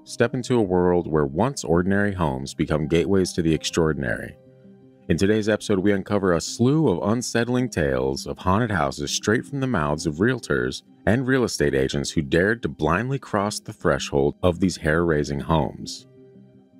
step into a world where once ordinary homes become gateways to the extraordinary. In today's episode, we uncover a slew of unsettling tales of haunted houses straight from the mouths of realtors and real estate agents who dared to blindly cross the threshold of these hair-raising homes.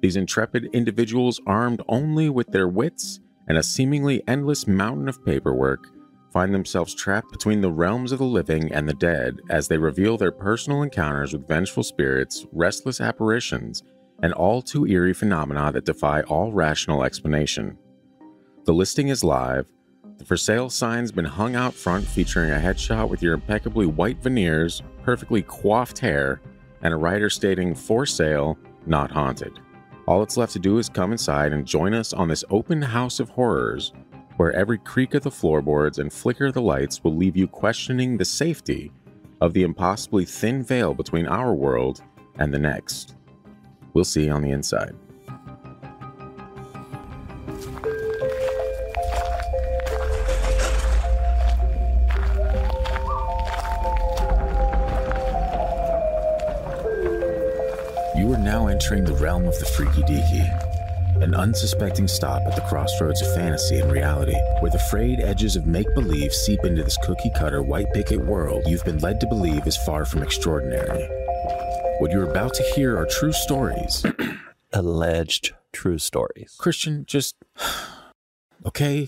These intrepid individuals, armed only with their wits and a seemingly endless mountain of paperwork, find themselves trapped between the realms of the living and the dead as they reveal their personal encounters with vengeful spirits, restless apparitions, and all too eerie phenomena that defy all rational explanation. The listing is live. The for sale sign's been hung out front featuring a headshot with your impeccably white veneers, perfectly coiffed hair, and a writer stating, "For sale, not haunted." All that's left to do is come inside and join us on this open house of horrors, where every creak of the floorboards and flicker of the lights will leave you questioning the safety of the impossibly thin veil between our world and the next. We'll see you on the inside. You are now entering the realm of the freaky deaky. An unsuspecting stop at the crossroads of fantasy and reality, where the frayed edges of make-believe seep into this cookie-cutter white picket world you've been led to believe is far from extraordinary. What you're about to hear are true stories. Alleged true stories. Christian, just... okay?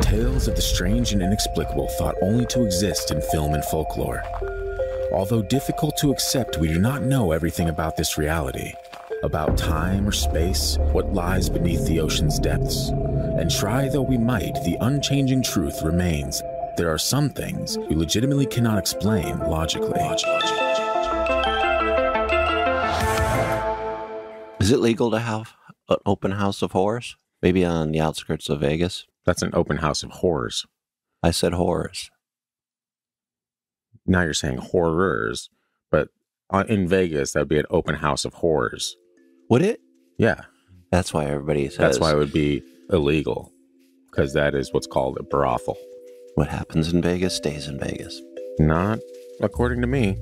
Tales of the strange and inexplicable thought only to exist in film and folklore. Although difficult to accept, we do not know everything about this reality. About time or space, what lies beneath the ocean's depths. And try though we might, the unchanging truth remains. There are some things we legitimately cannot explain logically. Is it legal to have an open house of horrors? Maybe on the outskirts of Vegas? That's an open house of horrors. I said horrors. Now you're saying horrors, but in Vegas, that would be an open house of horrors. Would it? Yeah. That's why everybody says... That's why it would be illegal, because that is what's called a brothel. What happens in Vegas stays in Vegas. Not according to me.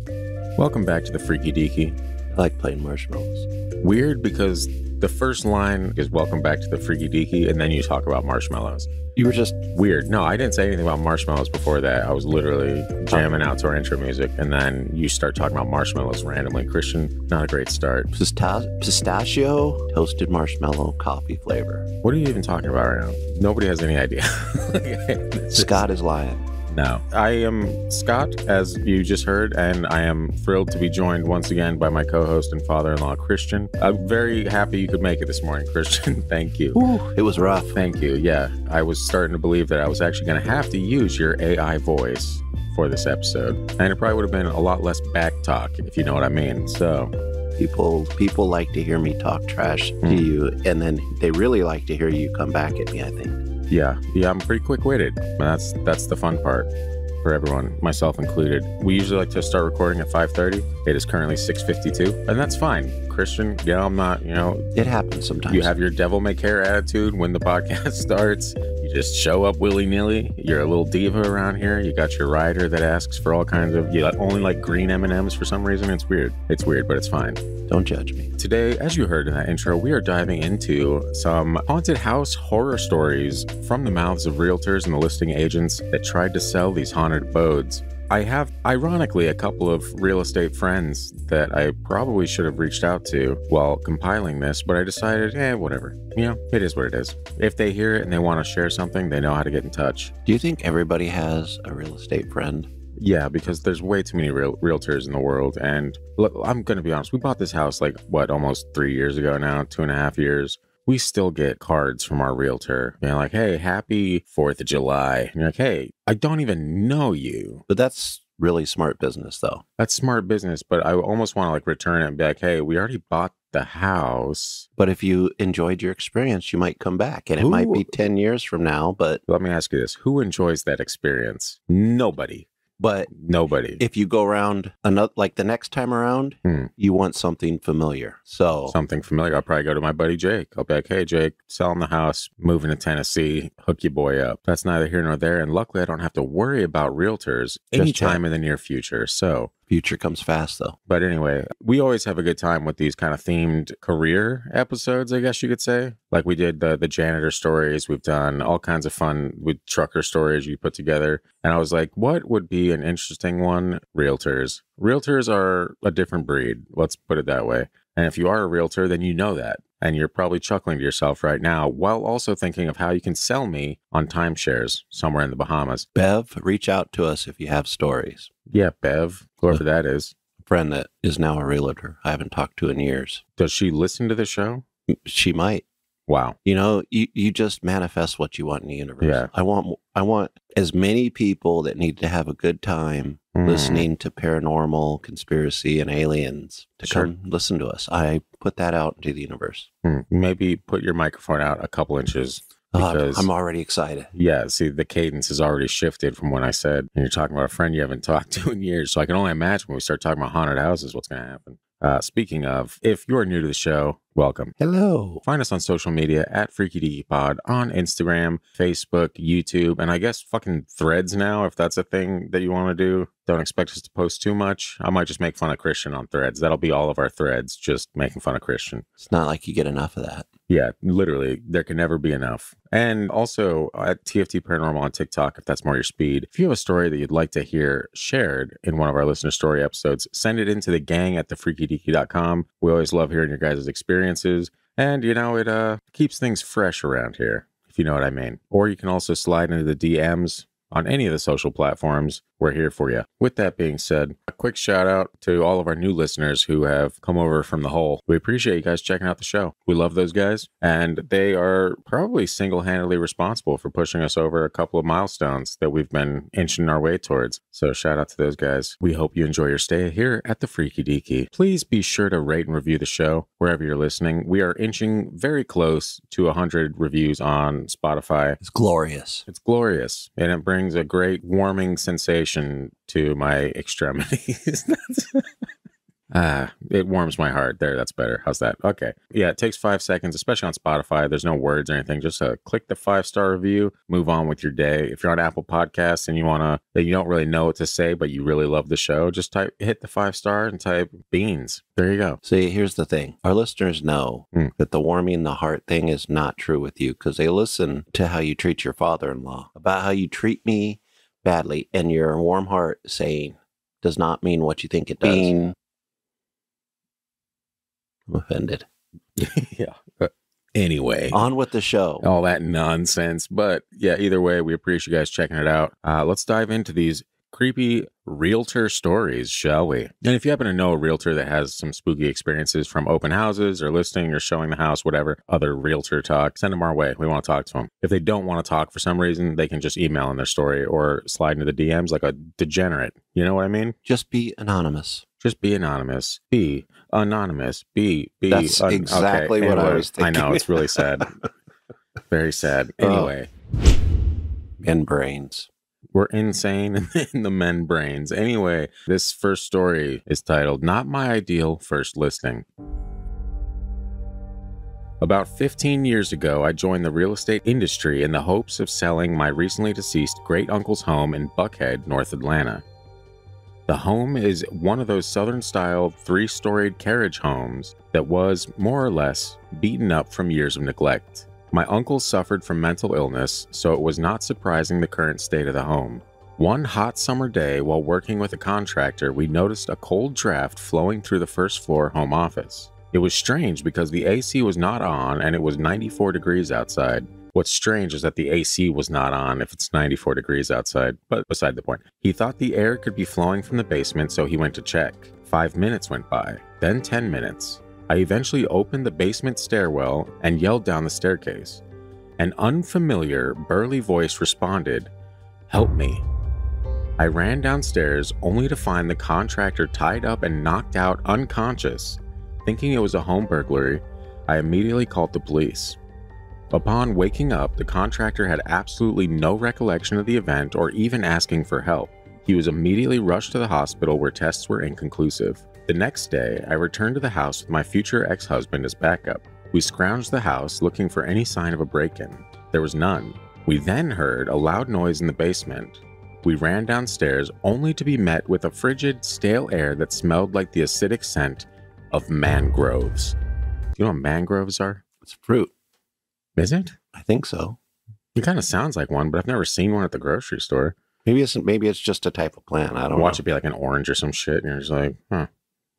Welcome back to the Freaky Deaky. I like playing marshmallows. Weird, because the first line is welcome back to the Freaky Deaky, and then you talk about marshmallows. You were just... Weird. No, I didn't say anything about marshmallows before that. I was literally jamming out to our intro music, and then you start talking about marshmallows randomly. Christian, not a great start. Pistachio, toasted marshmallow, coffee flavor. What are you even talking about right now? Nobody has any idea. Scott is lying. No. I am Scott, as you just heard, and I am thrilled to be joined once again by my co-host and father-in-law, Christian. I'm very happy you could make it this morning, Christian. Thank you. Ooh, it was rough. Thank you. Yeah, I was starting to believe that I was actually going to have to use your AI voice for this episode, and it probably would have been a lot less back talk, if you know what I mean. So... People like to hear me talk trash to you, and then they really like to hear you come back at me, I think. Yeah, I'm pretty quick-witted. That's the fun part for everyone, myself included. We usually like to start recording at 5:30. It is currently 6:52, and that's fine. Christian, I'm not, It happens sometimes. You have your devil-may-care attitude when the podcast starts. You just show up willy-nilly. You're a little diva around here. You got your rider that asks for all kinds of... You only like green M&Ms for some reason. It's weird. It's weird, but it's fine. Don't judge me. Today, as you heard in that intro, we are diving into some haunted house horror stories from the mouths of realtors and the listing agents that tried to sell these haunted abodes. I have, ironically, a couple of real estate friends that I probably should have reached out to while compiling this, but I decided, whatever. It is what it is. If they hear it and they want to share something, they know how to get in touch. Do you think everybody has a real estate friend? Yeah, because there's way too many realtors in the world. And look, I'm going to be honest. We bought this house almost 3 years ago now, 2.5 years. We still get cards from our realtor. Like, hey, happy 4th of July. And you're like, hey, I don't even know you. But that's really smart business, though. That's smart business. But I almost want to return it and be like, hey, we already bought the house. But if you enjoyed your experience, you might come back. And it might be 10 years from now. But let me ask you this. Who enjoys that experience? Nobody. But nobody. If you go around the next time around, you want something familiar. So something familiar. I'll probably go to my buddy Jake. I'll be like, hey, Jake, selling the house, moving to Tennessee, hook your boy up. That's neither here nor there. And luckily, I don't have to worry about realtors anytime in the near future. So Future comes fast, though. But anyway, we always have a good time with these kind of themed career episodes, I guess you could say. Like we did the janitor stories. We've done all kinds of fun with trucker stories you put together. And I was like, what would be an interesting one? Realtors. Realtors are a different breed. Let's put it that way. And if you are a realtor, then you know that. And you're probably chuckling to yourself right now while also thinking of how you can sell me on timeshares somewhere in the Bahamas. Bev, reach out to us if you have stories. Yeah, Bev, whoever that is. A friend that is now a realtor I haven't talked to in years. Does she listen to the show? She might. Wow. You know, you just manifest what you want in the universe. Yeah. I want as many people that need to have a good time listening to paranormal, conspiracy, and aliens to come listen to us. I put that out into the universe. Maybe put your microphone out a couple inches. Because, I'm already excited. Yeah, see, the cadence has already shifted from when I said, and you're talking about a friend you haven't talked to in years. So I can only imagine when we start talking about haunted houses, what's going to happen. Speaking of, if you're new to the show, welcome. Hello. Find us on social media at FreakyDeakyPod on Instagram, Facebook, YouTube, and I guess fucking Threads now, if that's a thing that you want to do. Don't expect us to post too much. I might just make fun of Christian on Threads. That'll be all of our threads, just making fun of Christian. It's not like you get enough of that. Yeah, literally, there can never be enough. And also at TFT Paranormal on TikTok, if that's more your speed. If you have a story that you'd like to hear shared in one of our listener story episodes, send it into the gang at thefreakydeaky.com. We always love hearing your guys' experiences. And, you know, it keeps things fresh around here, if you know what I mean. Or you can also slide into the DMs on any of the social platforms. We're here for you. With that being said, a quick shout out to all of our new listeners who have come over from the hole. We appreciate you guys checking out the show. We love those guys, and they are probably single-handedly responsible for pushing us over a couple of milestones that we've been inching our way towards. So shout out to those guys. We hope you enjoy your stay here at the Freaky Deaky. Please be sure to rate and review the show wherever you're listening. We are inching very close to 100 reviews on Spotify. It's glorious. It's glorious, and it brings a great warming sensation to my extremities. It warms my heart. There, that's better. How's that? Okay. Yeah, it takes 5 seconds, especially on Spotify. There's no words or anything. Just click the 5-star review, move on with your day. If you're on Apple Podcasts and you don't really know what to say, but you really love the show, just hit the 5-star and type beans. There you go. See, here's the thing. Our listeners know that the warming the heart thing is not true with you because they listen to how you treat your father-in-law, about how you treat me badly, and your warm heart saying does not mean what you think it does. I'm offended. Yeah. Anyway. On with the show. All that nonsense. But yeah, either way, we appreciate you guys checking it out. Let's dive into these creepy realtor stories, shall we? And if you happen to know a realtor that has some spooky experiences from open houses or listing or showing the house, whatever, other realtor talk, send them our way. We want to talk to them. If they don't want to talk for some reason, they can just email in their story or slide into the DMs like a degenerate. You know what I mean? Just be anonymous. Just be anonymous. Be anonymous. Be. That's exactly what I was thinking. I know, it's really sad. Very sad. Anyway. Men brains. We're insane in the men brains. Anyway, this first story is titled, Not My Ideal First Listing. About 15 years ago, I joined the real estate industry in the hopes of selling my recently deceased great-uncle's home in Buckhead, North Atlanta. The home is one of those southern-style 3-storied carriage homes that was, more or less, beaten up from years of neglect. My uncle suffered from mental illness, so it was not surprising the current state of the home. One hot summer day, while working with a contractor, we noticed a cold draft flowing through the first floor home office. It was strange because the AC was not on and it was 94 degrees outside. What's strange is that the AC was not on if it's 94 degrees outside, but beside the point. He thought the air could be flowing from the basement, so he went to check. 5 minutes went by, then 10 minutes. I eventually opened the basement stairwell and yelled down the staircase. An unfamiliar, burly voice responded, "Help me." I ran downstairs only to find the contractor tied up and knocked out unconscious. Thinking it was a home burglary, I immediately called the police. Upon waking up, the contractor had absolutely no recollection of the event or even asking for help. He was immediately rushed to the hospital where tests were inconclusive. The next day, I returned to the house with my future ex-husband as backup. We scrounged the house looking for any sign of a break-in. There was none. We then heard a loud noise in the basement. We ran downstairs only to be met with a frigid, stale air that smelled like the acidic scent of mangroves. Do you know what mangroves are? It's fruit. Is it? I think so. It kind of sounds like one, but I've never seen one at the grocery store. Maybe it's just a type of plant. I don't Watch know. it be like an orange or some shit, and you're just like, huh.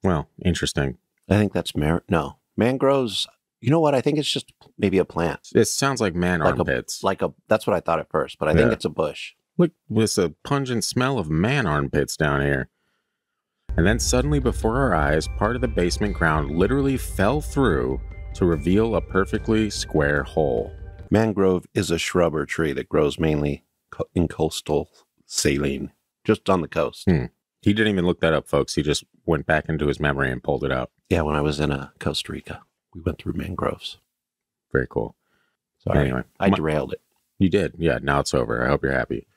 Well, interesting. I think that's no. Mangroves, you know what? I think it's just maybe a plant. It sounds like man armpits. That's what I thought at first, but I think it's a bush. Look, there's a pungent smell of man armpits down here. And then suddenly before our eyes, part of the basement ground literally fell through to reveal a perfectly square hole. Mangrove is a shrub or tree that grows mainly in coastal saline, just on the coast. He didn't even look that up, folks. He just went back into his memory and pulled it out. Yeah, when I was in Costa Rica, we went through mangroves. Very cool. Sorry, anyway, I derailed it. You did. Yeah, now it's over. I hope you're happy.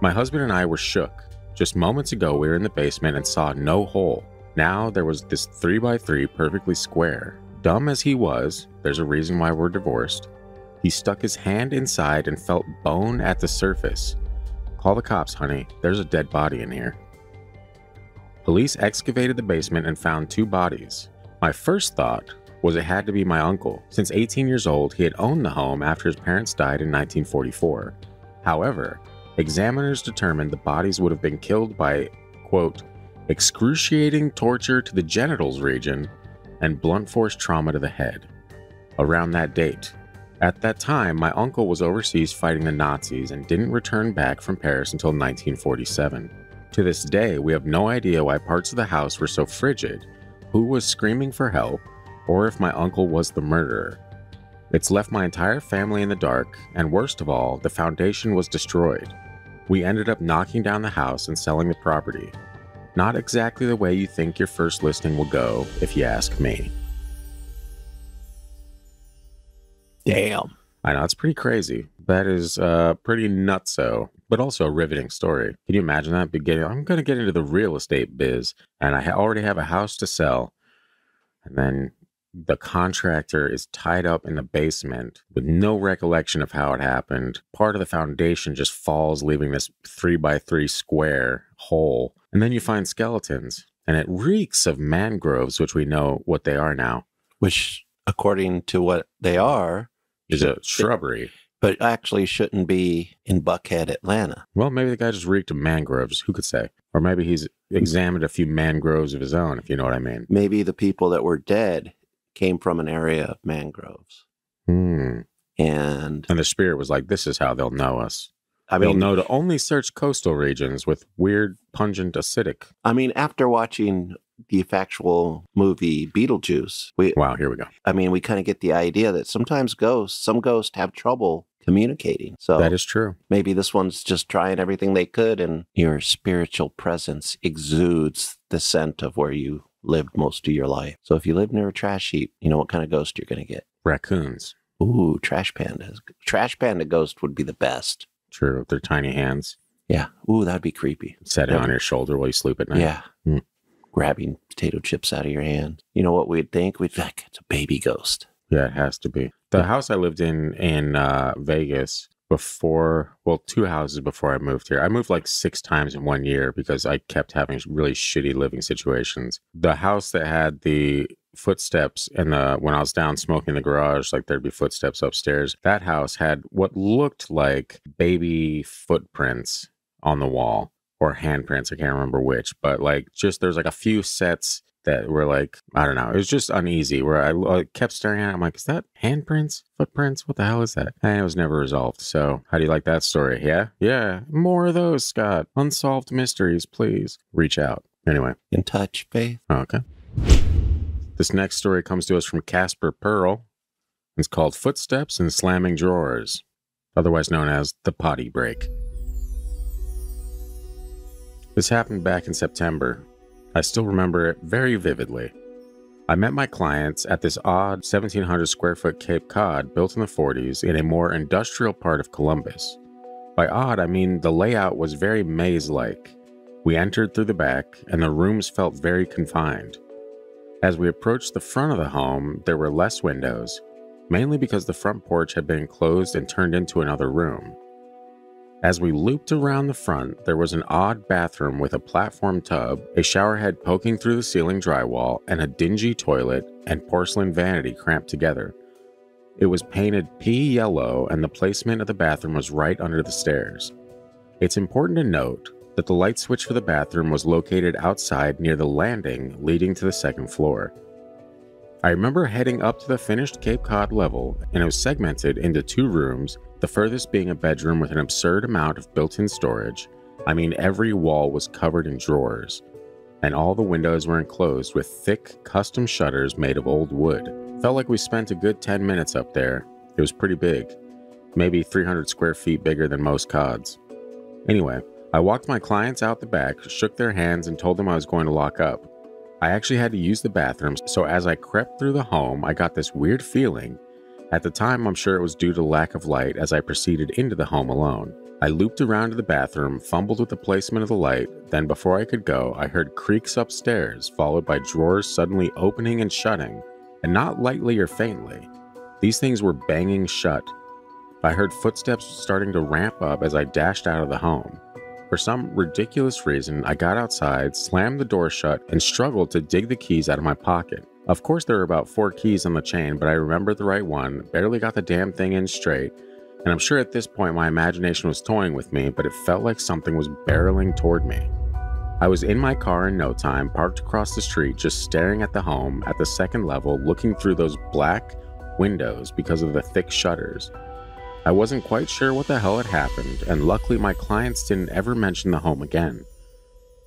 My husband and I were shook. Just moments ago, we were in the basement and saw no hole. Now there was this 3x3 perfectly square. Dumb as he was, there's a reason why we're divorced. He stuck his hand inside and felt bone at the surface. Call the cops, honey. There's a dead body in here. Police excavated the basement and found 2 bodies. My first thought was it had to be my uncle. Since 18 years old, he had owned the home after his parents died in 1944. However, examiners determined the bodies would have been killed by, quote, excruciating torture to the genitals region and blunt force trauma to the head. Around that date. At that time, my uncle was overseas fighting the Nazis and didn't return back from Paris until 1947. To this day, we have no idea why parts of the house were so frigid, who was screaming for help, or if my uncle was the murderer. It's left my entire family in the dark, and worst of all, the foundation was destroyed. We ended up knocking down the house and selling the property. Not exactly the way you think your first listing will go, if you ask me. Damn. I know, it's pretty crazy. That is pretty nutso, but also a riveting story. Can you imagine that? I'm going to get into the real estate biz, and I already have a house to sell, and then the contractor is tied up in the basement with no recollection of how it happened. Part of the foundation just falls, leaving this 3x3 square hole. And then you find skeletons, and it reeks of mangroves, which we know what they are now. Which, according to what they are, is a shrubbery. But actually shouldn't be in Buckhead, Atlanta. Well, maybe the guy just reeked of mangroves. Who could say? Or maybe he's examined a few mangroves of his own, if you know what I mean. Maybe the people that were dead came from an area of mangroves. And the spirit was like, this is how they'll know us. They'll know to only search coastal regions with weird, pungent, acidic. I mean, after watching the factual movie Beetlejuice, wow, here we go. I mean, we kind of get the idea that sometimes some ghosts have trouble communicating. So that is true. Maybe this one's just trying everything they could, and your spiritual presence exudes the scent of where you lived most of your life. So if you live near a trash heap, you know what kind of ghost you're going to get? Raccoons. Ooh, trash pandas. Trash panda ghost would be the best. True, with their tiny hands. Yeah. Ooh, that'd be creepy. Setting on your shoulder while you sleep at night. Yeah. Grabbing potato chips out of your hand. You know what we'd think? We'd think it's a baby ghost. Yeah, it has to be. The house I lived in Vegas before, 2 houses before I moved here. I moved like 6 times in 1 year because I kept having really shitty living situations. The house that had the footsteps and when I was down smoking in the garage, like there'd be footsteps upstairs. That house had what looked like baby footprints on the wall, or handprints. I can't remember which, but like just there's like a few sets that were like, I don't know. It was just uneasy where I kept staring at it. I'm like, is that handprints, footprints? What the hell is that? And it was never resolved. So how do you like that story? Yeah. Yeah. More of those, Scott. Unsolved mysteries, please reach out. Anyway. In touch, Faith. Okay. This next story comes to us from Casper Pearl. It's called Footsteps and Slamming Drawers, otherwise known as the Potty Break. This happened back in September. I still remember it very vividly. I met my clients at this odd 1,700 square foot Cape Cod built in the 40s in a more industrial part of Columbus. By odd, I mean the layout was very maze-like. We entered through the back, and the rooms felt very confined. As we approached the front of the home, there were less windows, mainly because the front porch had been enclosed and turned into another room. As we looped around the front, there was an odd bathroom with a platform tub, a shower head poking through the ceiling drywall, and a dingy toilet and porcelain vanity cramped together. It was painted pea yellow, and the placement of the bathroom was right under the stairs. It's important to note that the light switch for the bathroom was located outside near the landing leading to the second floor. I remember heading up to the finished Cape Cod level, and it was segmented into 2 rooms, the furthest being a bedroom with an absurd amount of built-in storage. I mean, every wall was covered in drawers, and all the windows were enclosed with thick, custom shutters made of old wood. Felt like we spent a good 10 minutes up there. It was pretty big, maybe 300 square feet bigger than most cods. Anyway, I walked my clients out the back, shook their hands, and told them I was going to lock up. I actually had to use the bathrooms, so as I crept through the home, I got this weird feeling. At the time, I'm sure it was due to lack of light as I proceeded into the home alone. I looped around to the bathroom, fumbled with the placement of the light, then before I could go, I heard creaks upstairs, followed by drawers suddenly opening and shutting, and not lightly or faintly. These things were banging shut. I heard footsteps starting to ramp up as I dashed out of the home. For some ridiculous reason, I got outside, slammed the door shut, and struggled to dig the keys out of my pocket. Of course, there were about 4 keys on the chain, but I remembered the right one, barely got the damn thing in straight, and I'm sure at this point my imagination was toying with me, but it felt like something was barreling toward me. I was in my car in no time, parked across the street, just staring at the home at the second level, looking through those black windows because of the thick shutters. I wasn't quite sure what the hell had happened, and luckily my clients didn't ever mention the home again.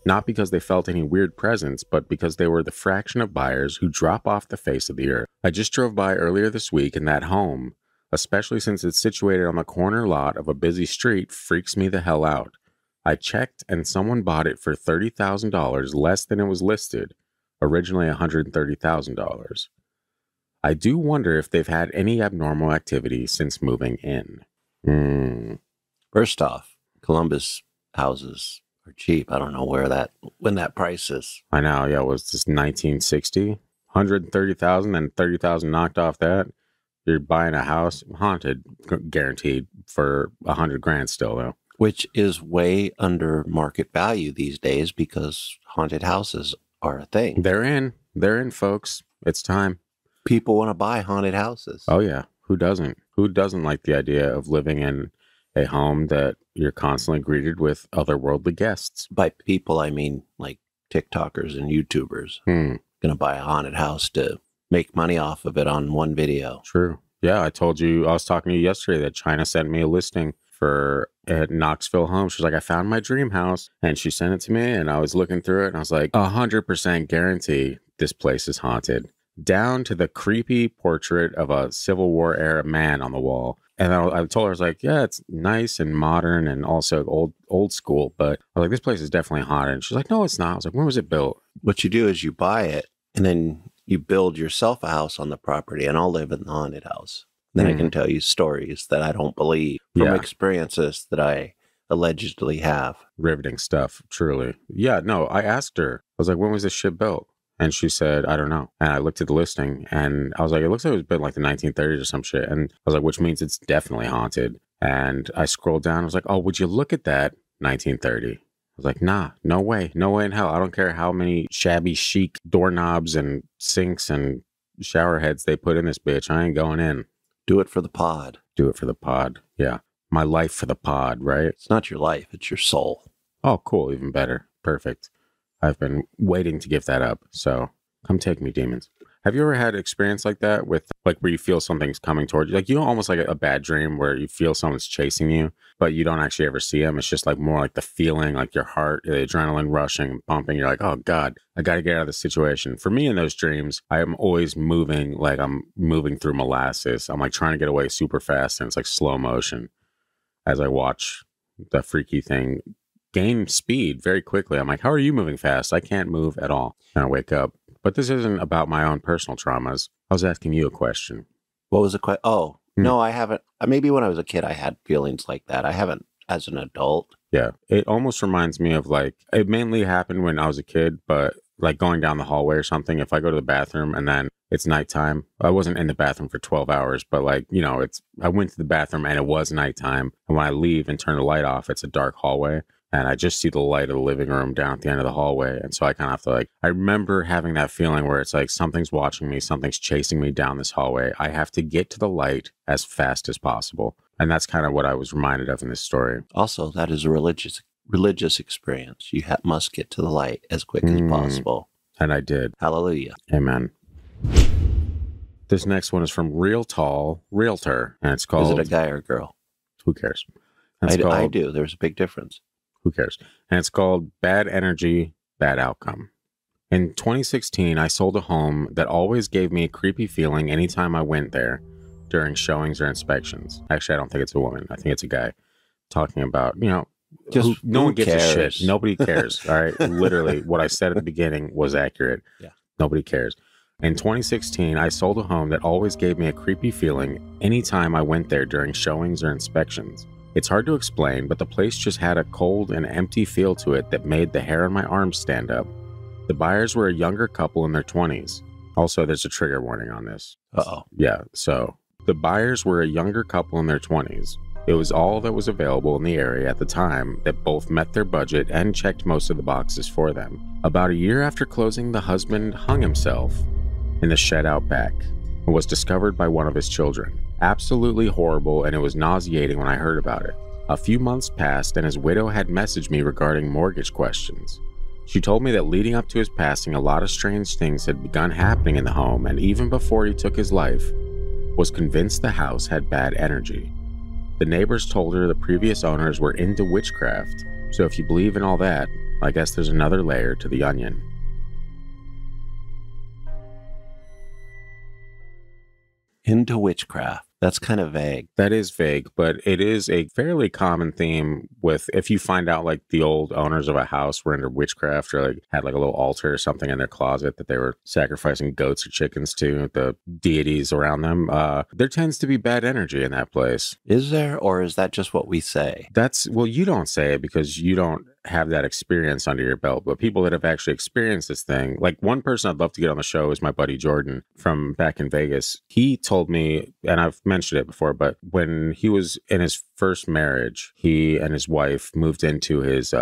Not because they felt any weird presence, but because they were the fraction of buyers who drop off the face of the earth. I just drove by earlier this week, and that home, especially since it's situated on the corner lot of a busy street, freaks me the hell out. I checked, and someone bought it for $30,000 less than it was listed, originally $130,000. I do wonder if they've had any abnormal activity since moving in. First off, Columbus houses are cheap. I don't know when that price is. I know, yeah, it was just 1960, 130,000 and 30,000 knocked off that. You're buying a house, haunted, guaranteed for $100,000 still, though. Which is way under market value these days because haunted houses are a thing. They're in, folks. It's time. People want to buy haunted houses. Oh, yeah. Who doesn't? Who doesn't like the idea of living in a home that you're constantly greeted with otherworldly guests? By people, I mean like TikTokers and YouTubers. Going to buy a haunted house to make money off of it on one video. True. Yeah, I was talking to you yesterday that China sent me a listing for at Knoxville home. She's like, I found my dream house, and she sent it to me, and I was looking through it, and I was like, 100% guarantee this place is haunted. Down to the creepy portrait of a Civil War era man on the wall. And I told her, I was like, yeah, it's nice and modern and also old school, but I was like, this place is definitely haunted. And she's like, no, it's not. I was like, when was it built? What you do is you buy it, and then you build yourself a house on the property, and I'll live in the haunted house. Then I can tell you stories that I don't believe from experiences that I allegedly have. Riveting stuff, truly. Yeah, no, I asked her, I was like, when was this shit built? And she said, I don't know. And I looked at the listing, and I was like, it looks like it was built like the 1930s or some shit. And I was like, which means it's definitely haunted. And I scrolled down, I was like, oh, would you look at that 1930? I was like, nah, no way in hell. I don't care how many shabby chic doorknobs and sinks and shower heads they put in this bitch. I ain't going in. Do it for the pod. Do it for the pod. Yeah. My life for the pod, right? It's not your life. It's your soul. Oh, cool. Even better. Perfect. I've been waiting to give that up. So come take me, demons. Have you ever had an experience like that with like where you feel something's coming towards you? Like, you know, almost like a bad dream where you feel someone's chasing you, but you don't actually ever see them. It's just like more like the feeling, like your heart, the adrenaline rushing, pumping. You're like, oh God, I got to get out of this situation. For me in those dreams, I am always moving like I'm moving through molasses. I'm like trying to get away super fast, and it's like slow motion as I watch the freaky thing gain speed very quickly. I'm like, how are you moving fast? I can't move at all. And I wake up. But this isn't about my own personal traumas. I was asking you a question. What was the question? Oh, no, I haven't. Maybe when I was a kid, I had feelings like that. I haven't as an adult. Yeah. It almost reminds me of like, it mainly happened when I was a kid, but like going down the hallway or something, if I go to the bathroom and then it's nighttime. I wasn't in the bathroom for 12 hours, but like, you know, I went to the bathroom and it was nighttime. And when I leave and turn the light off, it's a dark hallway. And I just see the light of the living room down at the end of the hallway. And so I kind of have to like, I remember having that feeling where it's like something's watching me, something's chasing me down this hallway. I have to get to the light as fast as possible. And that's kind of what I was reminded of in this story. Also, that is a religious experience. You must get to the light as quick as possible. And I did. Hallelujah. Amen. This next one is from Realtor. And it's called... Is it a guy or a girl? Who cares? I do. There's a big difference. Who cares? And it's called Bad Energy, Bad Outcome. In 2016, I sold a home that always gave me a creepy feeling anytime I went there during showings or inspections. Actually, I don't think it's a woman. I think it's a guy talking about, you know, just no one gives cares? a shit. Nobody cares. All right. Literally, what I said at the beginning was accurate. Yeah. Nobody cares. In 2016, I sold a home that always gave me a creepy feeling anytime I went there during showings or inspections. It's hard to explain, but the place just had a cold and empty feel to it that made the hair on my arms stand up. The buyers were a younger couple in their 20s. Also, there's a trigger warning on this. Uh-oh. Yeah, so the buyers were a younger couple in their 20s. It was all that was available in the area at the time that both met their budget and checked most of the boxes for them. About a year after closing, the husband hung himself in the shed out back and was discovered by one of his children. Absolutely horrible, and it was nauseating when I heard about it. A few months passed, and his widow had messaged me regarding mortgage questions. She told me that leading up to his passing, a lot of strange things had begun happening in the home, and even before he took his life, was convinced the house had bad energy. The neighbors told her the previous owners were into witchcraft, so if you believe in all that, I guess there's another layer to the onion. Into witchcraft. That's kind of vague. That is vague, but it is a fairly common theme with, if you find out like the old owners of a house were into witchcraft or like had like a little altar or something in their closet that they were sacrificing goats or chickens to, the deities around them, there tends to be bad energy in that place. Is there, or is that just what we say? Well, you don't say it because you don't have that experience under your belt, but people that have actually experienced this thing, like one person I'd love to get on the show is my buddy Jordan from back in Vegas. He told me, and I've mentioned it before, but when he was in his first marriage, he and his wife moved into his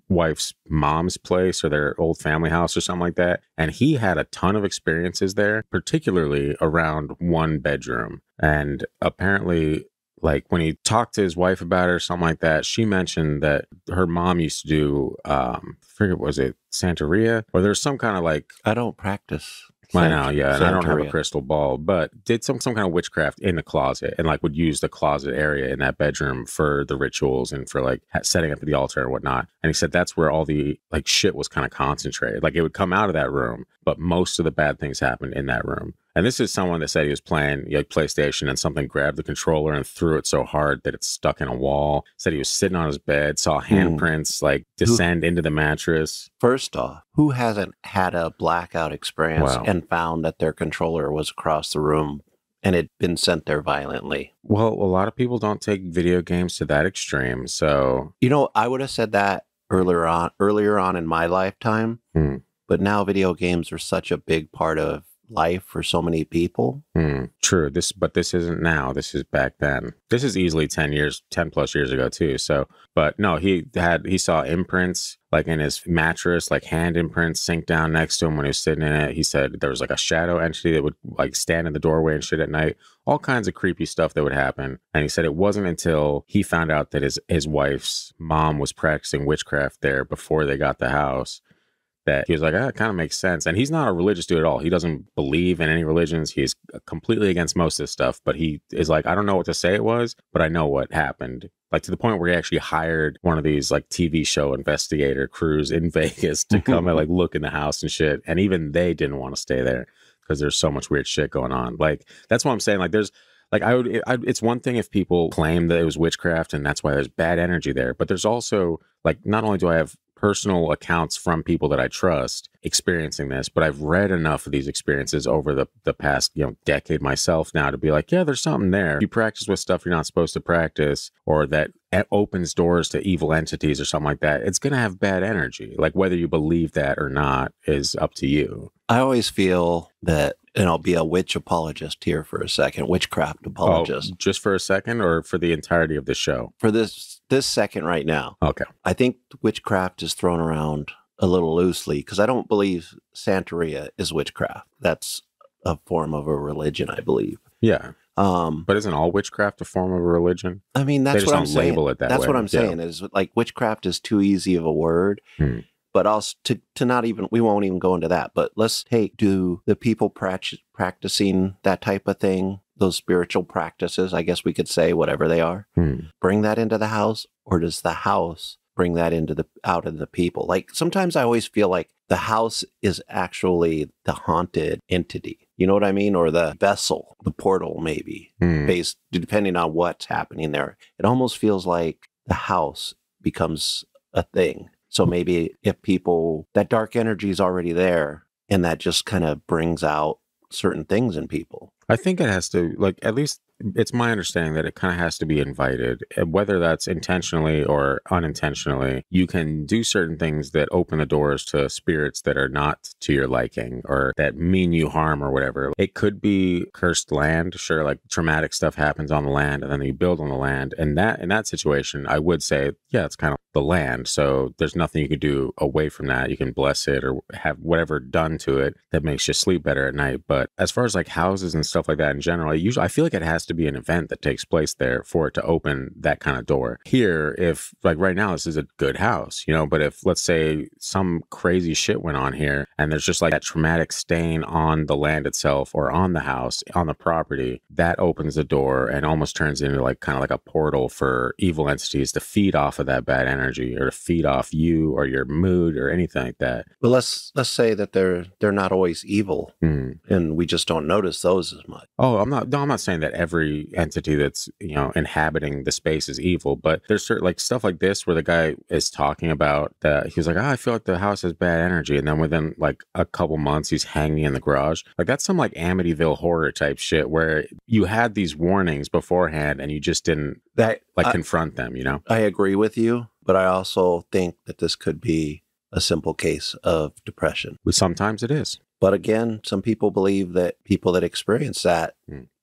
wife's mom's place or their old family house or something like that. And he had a ton of experiences there, particularly around one bedroom. And apparently, like when he talked to his wife about it or something like that, she mentioned that her mom used to do, I forget, was it Santeria? Or there's some kind of like... I don't practice. I know, yeah, and I don't have a crystal ball, but did some kind of witchcraft in the closet and like would use the closet area in that bedroom for the rituals and for like setting up the altar and whatnot. And he said that's where all the like shit was kind of concentrated. Like it would come out of that room, but most of the bad things happened in that room. And this is someone that said he was playing like PlayStation and something grabbed the controller and threw it so hard that it stuck in a wall. Said he was sitting on his bed, saw handprints like descend into the mattress. First off, who hasn't had a blackout experience and found that their controller was across the room and had been sent there violently? Well, a lot of people don't take video games to that extreme. So, you know, I would have said that earlier on in my lifetime, but now video games are such a big part of life for so many people. True. But this isn't now. This is back then. This is easily 10 plus years ago too. So, but no, he saw imprints like in his mattress, like hand imprints sink down next to him when he was sitting in it. He said there was like a shadow entity that would like stand in the doorway and shit at night. All kinds of creepy stuff that would happen. And he said it wasn't until he found out that his wife's mom was practicing witchcraft there before they got the house that he was like, it kind of makes sense. And he's not a religious dude at all. He doesn't believe in any religions. He's completely against most of this stuff. But he is like, I don't know what to say it was, but I know what happened. Like to the point where he actually hired one of these like TV show investigator crews in Vegas to come and like look in the house and shit. And even they didn't want to stay there because there's so much weird shit going on. Like, that's what I'm saying. Like there's, like it's one thing if people claim that it was witchcraft and that's why there's bad energy there. But there's also like, not only do I have personal accounts from people that I trust experiencing this, but I've read enough of these experiences over the past, decade myself now to be like, yeah, there's something there. You practice with stuff you're not supposed to practice, or that opens doors to evil entities or something like that. It's going to have bad energy. Like whether you believe that or not is up to you. I always feel that And I'll be a witch apologist here for a second, witchcraft apologist. Oh, just for a second or for the entirety of the show? For this second right now. Okay. I think witchcraft is thrown around a little loosely because I don't believe Santeria is witchcraft. That's a form of a religion, I believe. Yeah. But isn't all witchcraft a form of a religion? I mean, that's what I'm saying. They just don't label it that way. That's what I'm saying is like witchcraft is too easy of a word. But also to not even, we won't even go into that. But let's do the people practicing that type of thing, those spiritual practices, I guess we could say, whatever they are, bring that into the house, or does the house bring that out of the people? Like sometimes I always feel like the house is actually the haunted entity. You know what I mean? Or the vessel, the portal, maybe, based depending on what's happening there. It almost feels like the house becomes a thing. So maybe if that dark energy is already there, and that just kind of brings out certain things in people. I think it has to, like, at least it's my understanding that it kind of has to be invited, whether that's intentionally or unintentionally. You can do certain things that open the doors to spirits that are not to your liking or that mean you harm or whatever. It could be cursed land. Sure, like traumatic stuff happens on the land and then you build on the land. And that in that situation, I would say, yeah, it's kind of the land. So there's nothing you can do away from that. You can bless it or have whatever done to it that makes you sleep better at night. But as far as like houses and stuff like that in general, I feel like it has to be an event that takes place there for it to open that kind of door. Here, if like right now, this is a good house, but if let's say some crazy shit went on here and there's just like that traumatic stain on the land itself or on the house, on the property, that opens the door and almost turns into like kind of like a portal for evil entities to feed off of that bad energy or to feed off you or your mood or anything like that. But let's say that they're not always evil and we just don't notice those as much. Oh, I'm not saying that every entity that's inhabiting the space is evil, but there's certain like stuff like this where the guy is talking about that he was like, I feel like the house has bad energy, and then within like a couple months he's hanging in the garage. Like that's some like Amityville horror type shit where you had these warnings beforehand and you just didn't confront them. I agree with you, but I also think that this could be a simple case of depression. Sometimes it is. But again, some people believe that people that experience that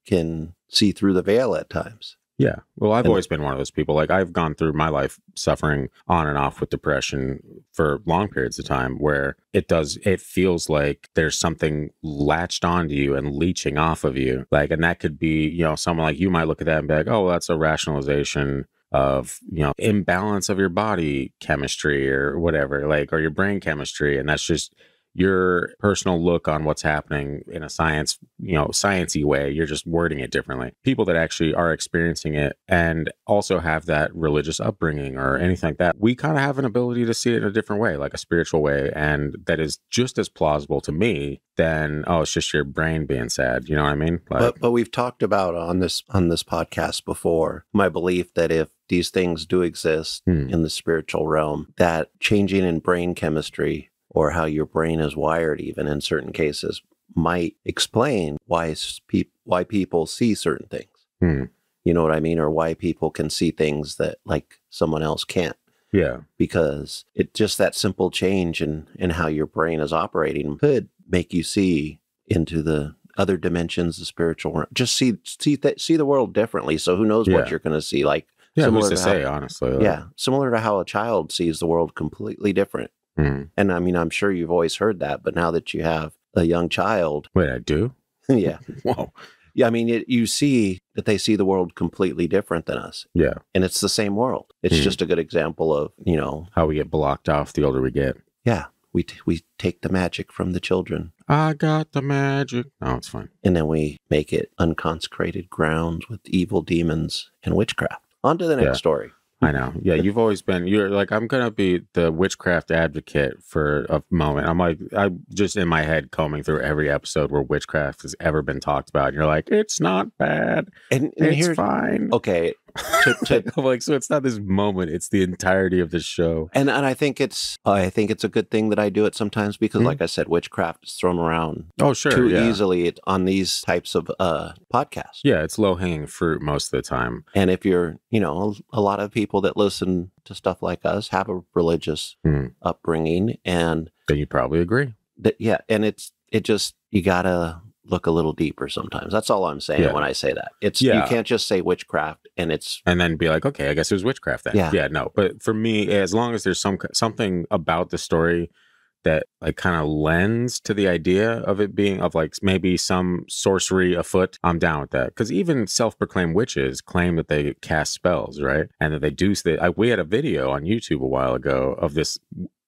can see through the veil at times. Yeah. Well, I've always been one of those people. Like I've gone through my life suffering on and off with depression for long periods of time where it feels like there's something latched onto you and leeching off of you. Like, and that could be, someone like you might look at that and be like, oh, well, that's a rationalization of, imbalance of your body chemistry or whatever, like, or your brain chemistry. And that's just your personal look on what's happening in a sciencey way. You're just wording it differently. People that actually are experiencing it and also have that religious upbringing or anything like that, we kind of have an ability to see it in a different way, like a spiritual way. And that is just as plausible to me than, oh, it's just your brain being sad. You know what I mean? Like, but we've talked about on this podcast before, my belief that if these things do exist in the spiritual realm, that changing in brain chemistry or how your brain is wired, even in certain cases, might explain why people see certain things. You know what I mean? Or why people can see things that like someone else can't. Yeah. Because it just that simple change in how your brain is operating could make you see into the other dimensions, the spiritual world. Just see the world differently. So who knows what you're going to see? Like, yeah, who's to say, honestly? Like, yeah, similar to how a child sees the world completely different. And I mean, I'm sure you've always heard that, but now that you have a young child. Wait, I do? Yeah. Whoa. Yeah, I mean, you see that they see the world completely different than us. Yeah. And it's the same world. It's just a good example of, how we get blocked off the older we get. Yeah. We take the magic from the children. I got the magic. Oh, it's fine. And then we make it unconsecrated grounds with evil demons and witchcraft. On to the next story. I know. Yeah, you're like, I'm going to be the witchcraft advocate for a moment. I'm just in my head combing through every episode where witchcraft has ever been talked about. And you're like, it's not bad. And it's fine. Okay. Like, so it's not this moment, it's the entirety of the show. And I think it's a good thing that I do it sometimes because like I said, witchcraft is thrown around too easily on these types of podcasts. Yeah, it's low-hanging fruit most of the time. And if you're, a lot of people that listen to stuff like us have a religious upbringing, and then you probably agree. And you gotta look a little deeper sometimes. That's all I'm saying when I say that. It's you can't just say witchcraft and then be like, okay, I guess it was witchcraft then. Yeah, no. But for me, as long as there's something about the story that like kind of lends to the idea of it being of like maybe some sorcery afoot, I'm down with that. Because even self-proclaimed witches claim that they cast spells, right? And that they do. We had a video on YouTube a while ago of this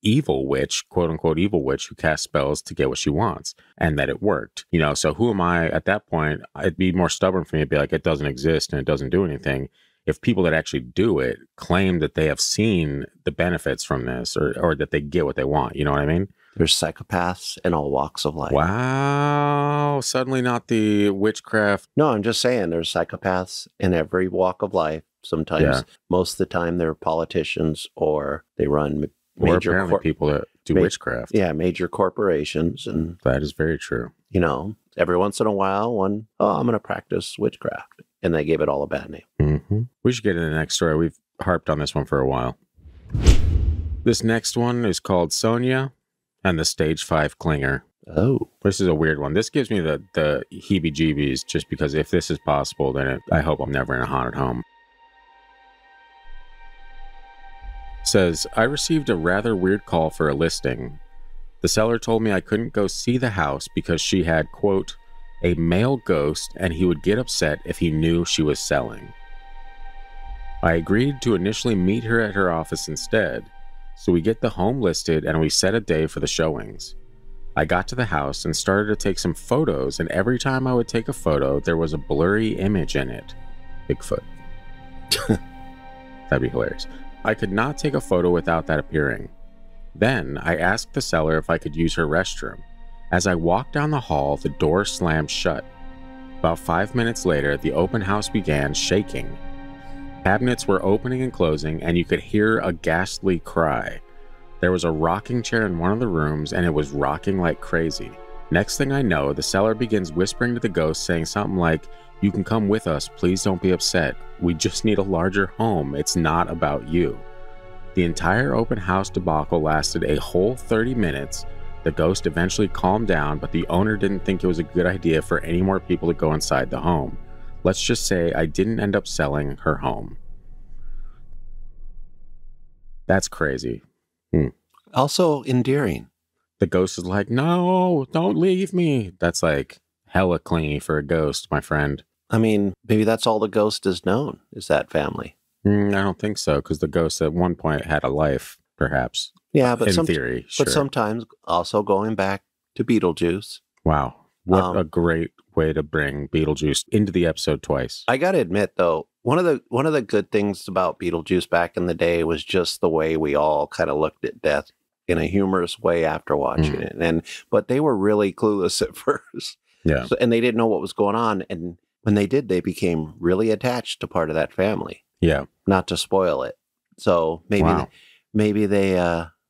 evil witch, quote unquote evil witch, who casts spells to get what she wants, and that it worked. You know, so who am I at that point? It'd be more stubborn for me to be like, it doesn't exist and it doesn't do anything. If people that actually do it claim that they have seen the benefits from this or that they get what they want, you know what I mean? There's psychopaths in all walks of life. Wow. Suddenly not the witchcraft. No, I'm just saying there's psychopaths in every walk of life. Sometimes, most of the time, they're politicians or they run major people that do witchcraft. Yeah, major corporations. And that is very true. You know, every once in a while, I'm going to practice witchcraft. And they gave it all a bad name. Mm-hmm. We should get into the next story. We've harped on this one for a while. This next one is called Sonia and the Stage 5 Clinger. Oh. This is a weird one. This gives me the heebie-jeebies just because if this is possible, then I hope I'm never in a haunted home. It says, I received a rather weird call for a listing. The seller told me I couldn't go see the house because she had, quote, a male ghost, and he would get upset if he knew she was selling. I agreed to initially meet her at her office instead, so we get the home listed and we set a day for the showings. I got to the house and started to take some photos, and every time I would take a photo, there was a blurry image in it. Bigfoot. That'd be hilarious. I could not take a photo without that appearing. Then I asked the seller if I could use her restroom. As I walked down the hall, the door slammed shut. About 5 minutes later, the open house began shaking. Cabinets were opening and closing, and you could hear a ghastly cry. There was a rocking chair in one of the rooms, and it was rocking like crazy. Next thing I know, the seller begins whispering to the ghost, saying something like, "You can come with us, please don't be upset. We just need a larger home, it's not about you." The entire open house debacle lasted a whole 30 minutes. The ghost eventually calmed down, but the owner didn't think it was a good idea for any more people to go inside the home. Let's just say I didn't end up selling her home. That's crazy. Also endearing. The ghost is like, no, don't leave me. That's like hella clingy for a ghost, my friend. I mean, maybe that's all the ghost is known, is that family. I don't think so, because the ghost at one point had a life, perhaps. Yeah, but in theory, sure. But sometimes also going back to Beetlejuice. Wow. What a great way to bring Beetlejuice into the episode twice. I got to admit, though, one of the good things about Beetlejuice back in the day was just the way we all kind of looked at death in a humorous way after watching it. But they were really clueless at first. Yeah. And they didn't know what was going on. And when they did, they became really attached to part of that family. Yeah. Not to spoil it. So maybe they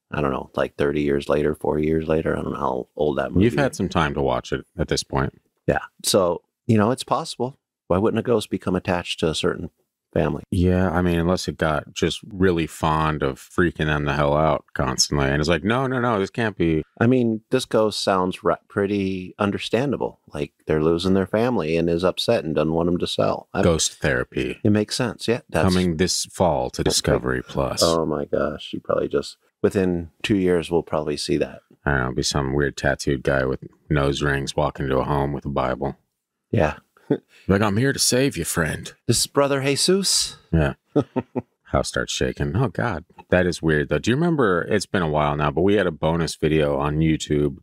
I don't know, like 30 years later, 4 years later. I don't know how old that movie is. You've had some time to watch it at this point. Yeah. So, it's possible. Why wouldn't a ghost become attached to a certain family? Yeah. I mean, unless it got just really fond of freaking them the hell out constantly. And it's like, no, this can't be. I mean, this ghost sounds pretty understandable. Like they're losing their family and is upset and doesn't want them to sell. Ghost therapy. It makes sense. Yeah. Coming this fall to Discovery Plus. Oh my gosh. You probably just... Within 2 years, we'll probably see that. I don't know, be some weird tattooed guy with nose rings walking into a home with a Bible. Yeah. Like, I'm here to save you, friend. This is Brother Jesus. Yeah. House starts shaking. Oh, God. That is weird, though. Do you remember, it's been a while now, but we had a bonus video on YouTube,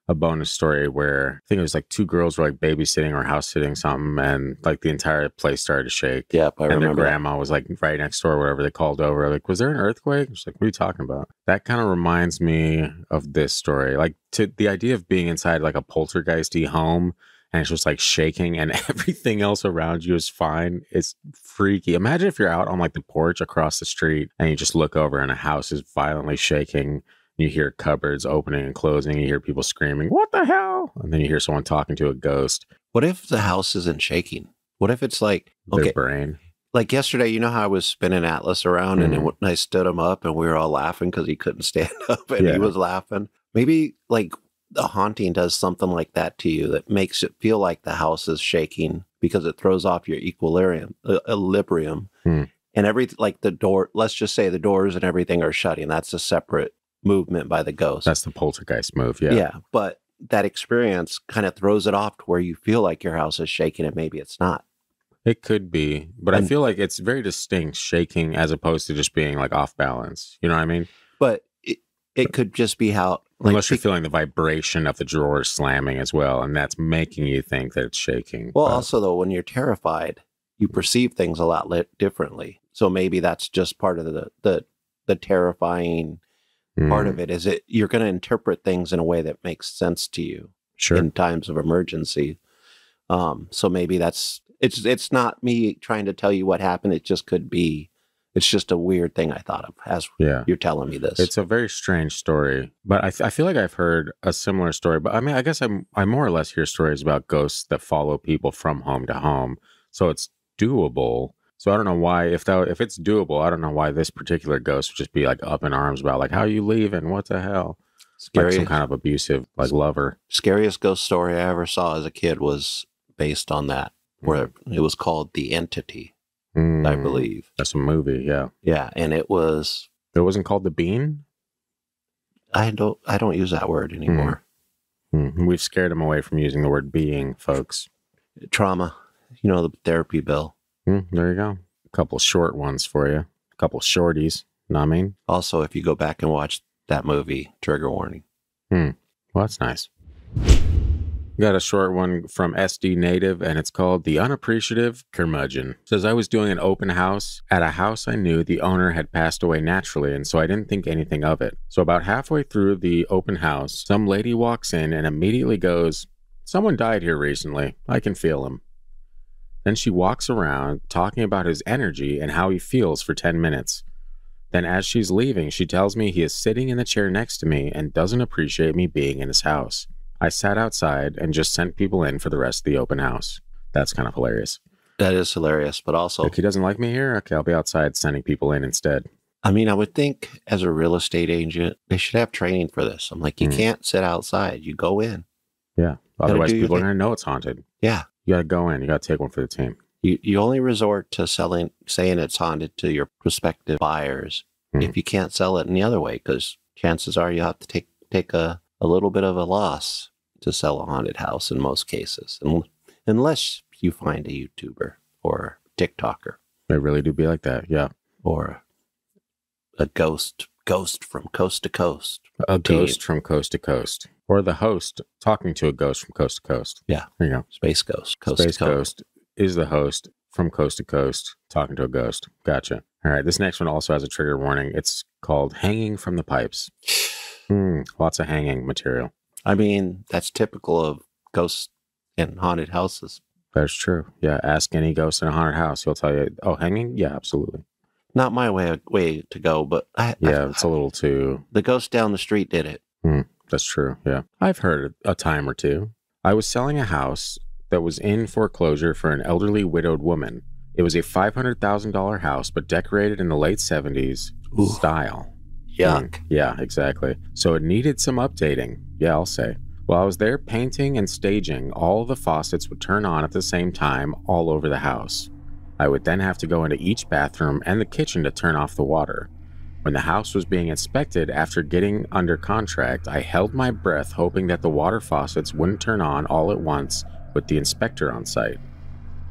a bonus story where I think it was like two girls were like babysitting or house sitting something, and like the entire place started to shake. Yep, I remember. And their grandma was like right next door, wherever they called over. Like, was there an earthquake? She's like, what are you talking about? That kind of reminds me of this story. Like, to the idea of being inside like a poltergeisty home and it's just like shaking and everything else around you is fine. It's freaky. Imagine if you're out on like the porch across the street and you just look over and a house is violently shaking. You hear cupboards opening and closing. You hear people screaming, "What the hell?" And then you hear someone talking to a ghost. What if the house isn't shaking? What if it's like... Their brain. Like yesterday, you know how I was spinning Atlas around and then I stood him up and we were all laughing because he couldn't stand up and he was laughing. Maybe like the haunting does something like that to you that makes it feel like the house is shaking because it throws off your equilibrium. And everything, like the door, let's just say the doors and everything are shutting. That's a separate movement by the ghost. That's the poltergeist move. Yeah. Yeah. But that experience kind of throws it off to where you feel like your house is shaking and maybe it's not. It could be, but I feel like it's very distinct shaking as opposed to just being like off balance. You know what I mean? But it could just be how... Unless you're feeling the vibration of the drawers slamming as well, and that's making you think that it's shaking. Well, also, though, when you're terrified, you perceive things a lot differently. So maybe that's just part of the terrifying part of it, is you're going to interpret things in a way that makes sense to you in times of emergency. So maybe it's not me trying to tell you what happened. It just could be... It's just a weird thing I thought of as you're telling me this. It's a very strange story, but I feel like I've heard a similar story. But I mean, I guess I more or less hear stories about ghosts that follow people from home to home. So it's doable. So I don't know why, if it's doable, I don't know why this particular ghost would just be like up in arms about like, how are you leaving? What the hell? Like some kind of abusive like lover. Scariest ghost story I ever saw as a kid was based on that, where it was called The Entity. I believe that's a movie. Yeah, and it wasn't called The Bean. I don't use that word anymore. We've scared them away from using the word being, folks. Trauma, the therapy bill. There you go. A couple short ones for you. A couple shorties. Know what I mean? Also, if you go back and watch that movie, trigger warning. Well, that's nice. Got a short one from SD Native, and it's called The Unappreciative Curmudgeon. It says, I was doing an open house at a house I knew the owner had passed away naturally, and so I didn't think anything of it. So about halfway through the open house, some lady walks in and immediately goes, someone died here recently. I can feel him. Then she walks around talking about his energy and how he feels for 10 minutes. Then as she's leaving, she tells me he is sitting in the chair next to me and doesn't appreciate me being in his house. I sat outside and just sent people in for the rest of the open house. That's kind of hilarious. That is hilarious, but also... Like, he doesn't like me here? Okay, I'll be outside sending people in instead. I mean, I would think as a real estate agent, they should have training for this. I'm like, you can't sit outside. You go in. Yeah. Otherwise, people are going to know it's haunted. Yeah. You got to go in. You got to take one for the team. You only resort to saying it's haunted to your prospective buyers if you can't sell it any other way, because chances are you have to take a little bit of a loss to sell a haunted house in most cases, unless you find a YouTuber or TikToker. They really do be like that, yeah. Or a ghost from coast to coast. A ghost from coast to coast. Or the host talking to a ghost from coast to coast. Yeah. There you go. Space ghost. Space ghost is the host from coast to coast talking to a ghost. Gotcha. All right, this next one also has a trigger warning. It's called Hanging from the Pipes. Lots of hanging material. I mean, that's typical of ghosts in haunted houses. That's true. Yeah, ask any ghost in a haunted house. He'll tell you, oh, hanging? Yeah, absolutely. Not my way to go, but... it's a little too... The ghost down the street did it. That's true, yeah. I've heard a time or two. I was selling a house that was in foreclosure for an elderly widowed woman. It was a $500,000 house, but decorated in the late 70s style. Yuck. Yeah, exactly. So it needed some updating. Yeah, I'll say. While I was there painting and staging, all the faucets would turn on at the same time all over the house. I would then have to go into each bathroom and the kitchen to turn off the water. When the house was being inspected after getting under contract, I held my breath hoping that the water faucets wouldn't turn on all at once with the inspector on site.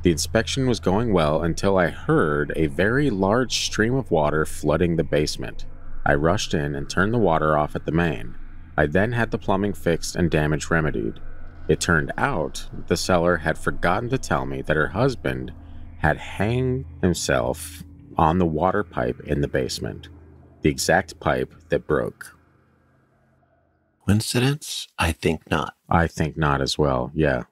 The inspection was going well until I heard a very large stream of water flooding the basement. I rushed in and turned the water off at the main. I then had the plumbing fixed and damage remedied. It turned out the seller had forgotten to tell me that her husband had hanged himself on the water pipe in the basement. The exact pipe that broke. Coincidence? I think not. I think not as well, yeah.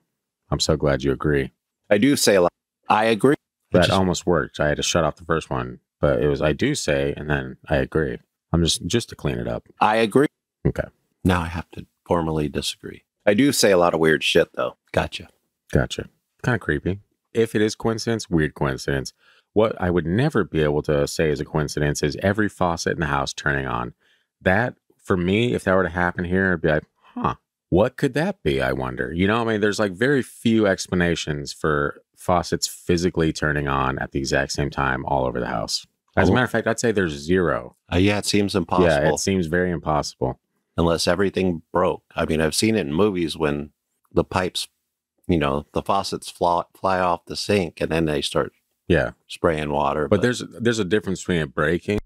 I'm so glad you agree. I do say a lot. I agree. That almost worked. I had to shut off the first one, but it was I do say, and then I agree. I'm just to clean it up. I agree. Okay. Now I have to formally disagree. I do say a lot of weird shit, though. Gotcha. Kind of creepy. If it is coincidence, weird coincidence. What I would never be able to say is a coincidence is every faucet in the house turning on. That, for me, if that were to happen here, I'd be like, huh, What could that be, I wonder? You know, I mean, there's like very few explanations for faucets physically turning on at the exact same time all over the house. As a matter of fact, I'd say there's zero. Yeah, it seems impossible. Yeah, it seems very impossible. Unless everything broke. I mean, I've seen it in movies when the pipes, the faucets fly off the sink and then they start spraying water. But there's a difference between it breaking.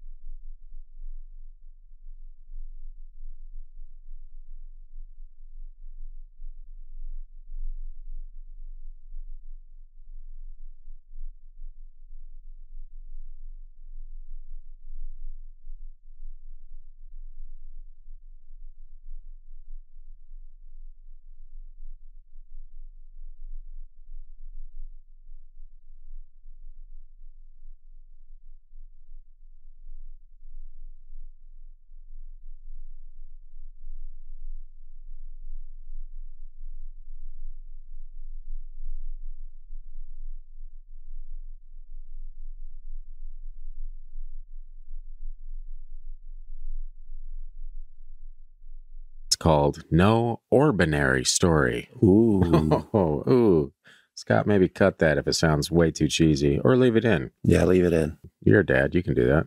Called No ORBinary Story. Ooh. Scott, maybe cut that if it sounds way too cheesy, or leave it in. Yeah, leave it in. You're a dad. You can do that.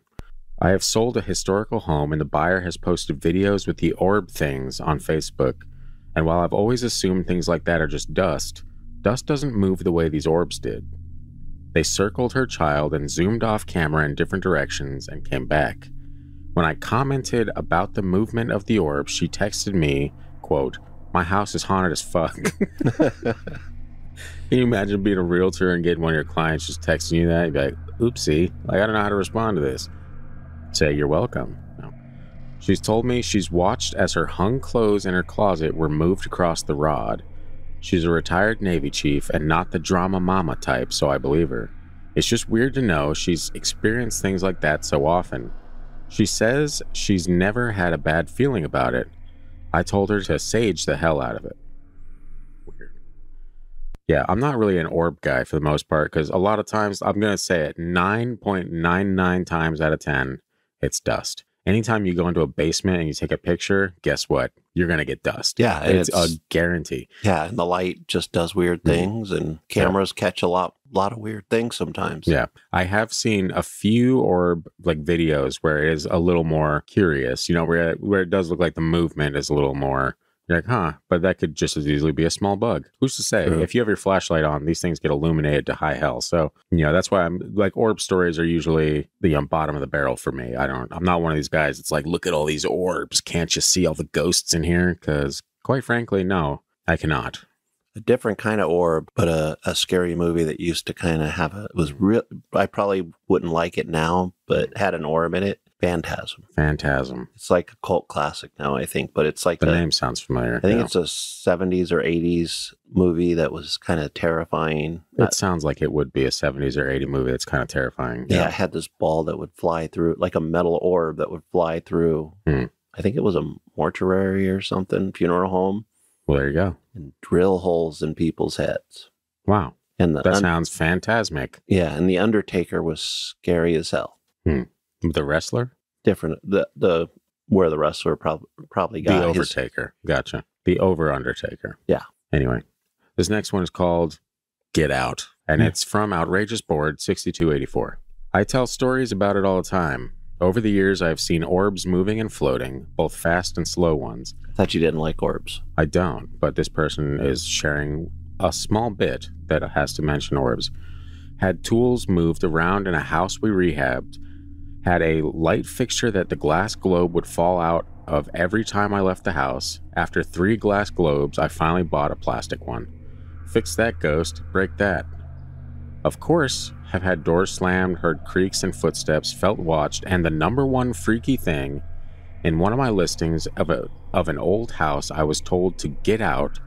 I have sold a historical home, and the buyer has posted videos with the orb things on Facebook. And while I've always assumed things like that are just dust doesn't move the way these orbs did. They circled her child and zoomed off camera in different directions and came back. When I commented about the movement of the orb, she texted me, quote, "My house is haunted as fuck." Can you imagine being a realtor and getting one of your clients just texting you that? You'd be like, oopsie, like, I don't know how to respond to this. Say, you're welcome. No. She's told me she's watched as her hung clothes in her closet were moved across the rod. She's a retired Navy chief and not the drama mama type, so I believe her. It's just weird to know she's experienced things like that so often. She says she's never had a bad feeling about it. I told her to sage the hell out of it. Weird. Yeah, I'm not really an orb guy for the most part, because a lot of times, I'm going to say it, 9.99 times out of 10, it's dust. Anytime you go into a basement and you take a picture, guess what? You're going to get dust. Yeah. It's a guarantee. Yeah, and the light just does weird things, and cameras catch a lot of weird things sometimes. Yeah. I have seen a few orb like videos where it is a little more curious, where it does look like the movement is a little more, you're like, huh, but that could just as easily be a small bug. Who's to say? If you have your flashlight on, these things get illuminated to high hell. So, that's why I'm like, orb stories are usually the bottom of the barrel for me. I'm not one of these guys. It's like, look at all these orbs. Can't you see all the ghosts in here? Because quite frankly, no, I cannot. A different kind of orb, but a scary movie that used to kind of have was real. I probably wouldn't like it now, but had an orb in it. Phantasm. It's like a cult classic now, I think, but it's like the name sounds familiar. I think it's a 70s or 80s movie that was kind of terrifying. It sounds like it would be a 70s or 80s movie that's kind of terrifying. Yeah, it had this ball that would fly through, like a metal orb that would fly through. I think it was a mortuary or something, funeral home. Well, there you go. And drill holes in people's heads. Wow. And that sounds phantasmic. Yeah, and the Undertaker was scary as hell. The wrestler? Different. The where the wrestler probably got the Overtaker. Gotcha. The Undertaker. Yeah. Anyway, this next one is called Get Out, and it's from Outrageous Board 6284. I tell stories about it all the time. Over the years, I've seen orbs moving and floating, both fast and slow ones. I thought you didn't like orbs. I don't, but this person is sharing a small bit that has to mention orbs. Had tools moved around in a house we rehabbed. Had a light fixture that the glass globe would fall out of every time I left the house. After 3 glass globes, I finally bought a plastic one. Fix that ghost, break that. Of course, have had doors slammed, heard creaks and footsteps, felt watched, and the number one freaky thing, in one of my listings of an old house, I was told to get out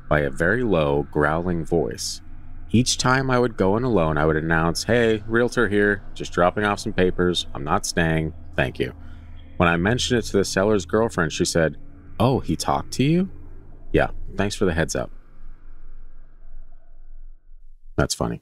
by a very low, growling voice. Each time I would go in alone, I would announce, "Hey, realtor here, just dropping off some papers. I'm not staying. Thank you." When I mentioned it to the seller's girlfriend, she said, "Oh, he talked to you? Yeah, thanks for the heads up." That's funny.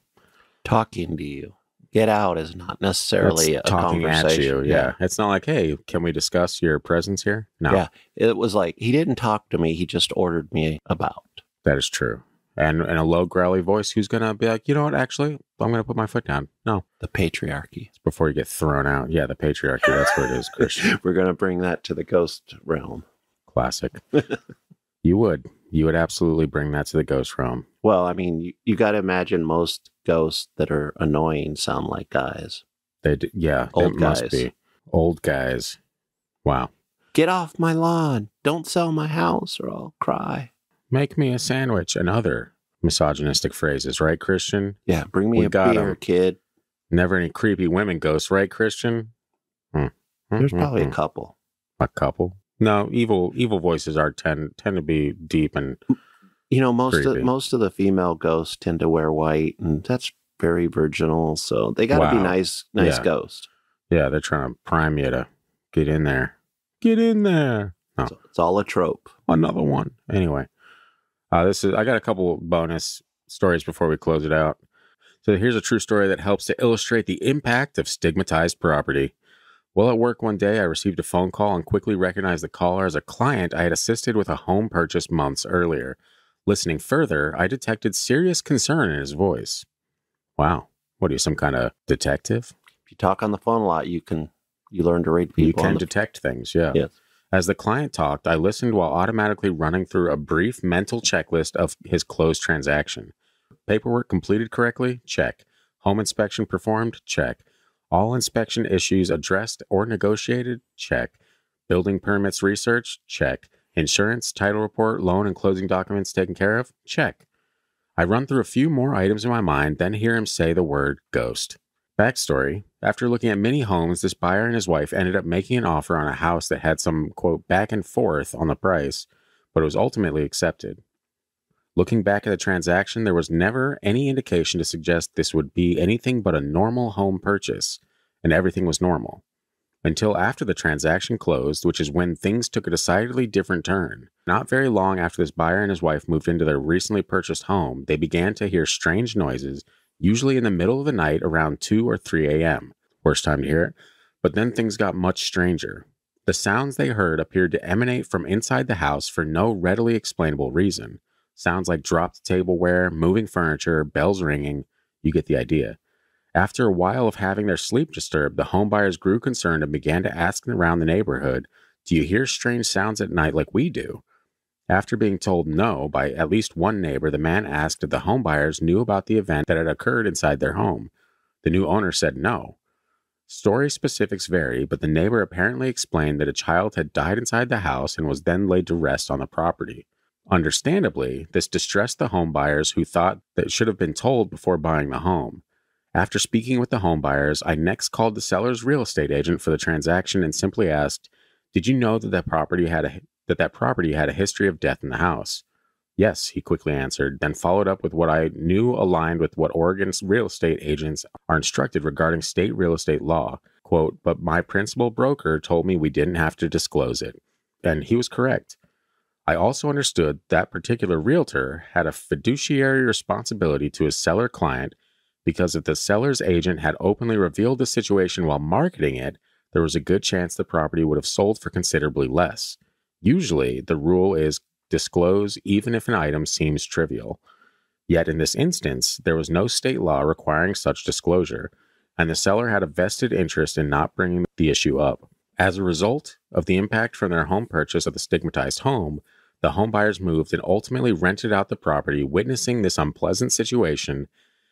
Talking to you. get out is not necessarily That's a talking conversation. at you. Yeah. It's not like, hey, can we discuss your presence here? No. Yeah. It was like, he didn't talk to me. He just ordered me about. That is true. And in a low, growly voice, who's going to be like, you know what, actually, I'm going to put my foot down. No. The patriarchy. It's before you get thrown out. Yeah, the patriarchy. That's what it is, Christian. We're going to bring that to the ghost realm. Classic. You would. You would absolutely bring that to the ghost realm. Well, I mean, you got to imagine most ghosts that are annoying sound like guys. Yeah, Old it guys. must be. Old guys. Wow. Get off my lawn. Don't sell my house or I'll cry. Make me a sandwich and other misogynistic phrases, right, Christian? Yeah, bring me a beer, kid. Never any creepy women ghosts, right, Christian? There's probably a couple. A couple? No, evil voices tend to be deep and most of the female ghosts tend to wear white, and that's very virginal. So they got to be nice ghosts. Yeah, they're trying to prime you to get in there. Get in there. No. It's all a trope. Another one. Anyway, I got a couple bonus stories before we close it out. So here's a true story that helps to illustrate the impact of stigmatized property. While at work one day, I received a phone call and quickly recognized the caller as a client I had assisted with a home purchase months earlier. Listening further, I detected serious concern in his voice. Wow. What are you, some kind of detective? If you talk on the phone a lot, you learn to read people. You can detect things, yeah. Yes. As the client talked, I listened while automatically running through a brief mental checklist of his closed transaction. Paperwork completed correctly? Check. Home inspection performed? Check. All inspection issues addressed or negotiated? Check. Building permits researched? Check. Insurance, title report, loan, and closing documents taken care of? Check. I run through a few more items in my mind, then hear him say the word ghost. Backstory: after looking at many homes, this buyer and his wife ended up making an offer on a house that had some, quote, back and forth on the price, but it was ultimately accepted. Looking back at the transaction, there was never any indication to suggest this would be anything but a normal home purchase, and everything was normal. Until after the transaction closed, which is when things took a decidedly different turn. Not very long after this buyer and his wife moved into their recently purchased home, they began to hear strange noises, usually in the middle of the night around 2 or 3 a.m. Worst time to hear it. But then things got much stranger. The sounds they heard appeared to emanate from inside the house for no readily explainable reason. Sounds like dropped tableware, moving furniture, bells ringing. You get the idea. After a while of having their sleep disturbed, the homebuyers grew concerned and began to ask around the neighborhood, "Do you hear strange sounds at night like we do?" After being told no by at least one neighbor, the man asked if the homebuyers knew about the event that had occurred inside their home. The new owner said no. Story specifics vary, but the neighbor apparently explained that a child had died inside the house and was then laid to rest on the property. Understandably, this distressed the homebuyers, who thought that it should have been told before buying the home. After speaking with the homebuyers, I next called the seller's real estate agent for the transaction and simply asked, "Did you know that that property had a history of death in the house?" "Yes," he quickly answered, then followed up with what I knew aligned with what Oregon's real estate agents are instructed regarding state real estate law. Quote, "But my principal broker told me we didn't have to disclose it." And he was correct. I also understood that particular realtor had a fiduciary responsibility to his seller client, because if the seller's agent had openly revealed the situation while marketing it, there was a good chance the property would have sold for considerably less. Usually, the rule is disclose even if an item seems trivial. Yet in this instance, there was no state law requiring such disclosure, and the seller had a vested interest in not bringing the issue up. As a result of the impact from their home purchase of the stigmatized home, the homebuyers moved and ultimately rented out the property. Witnessing this unpleasant situation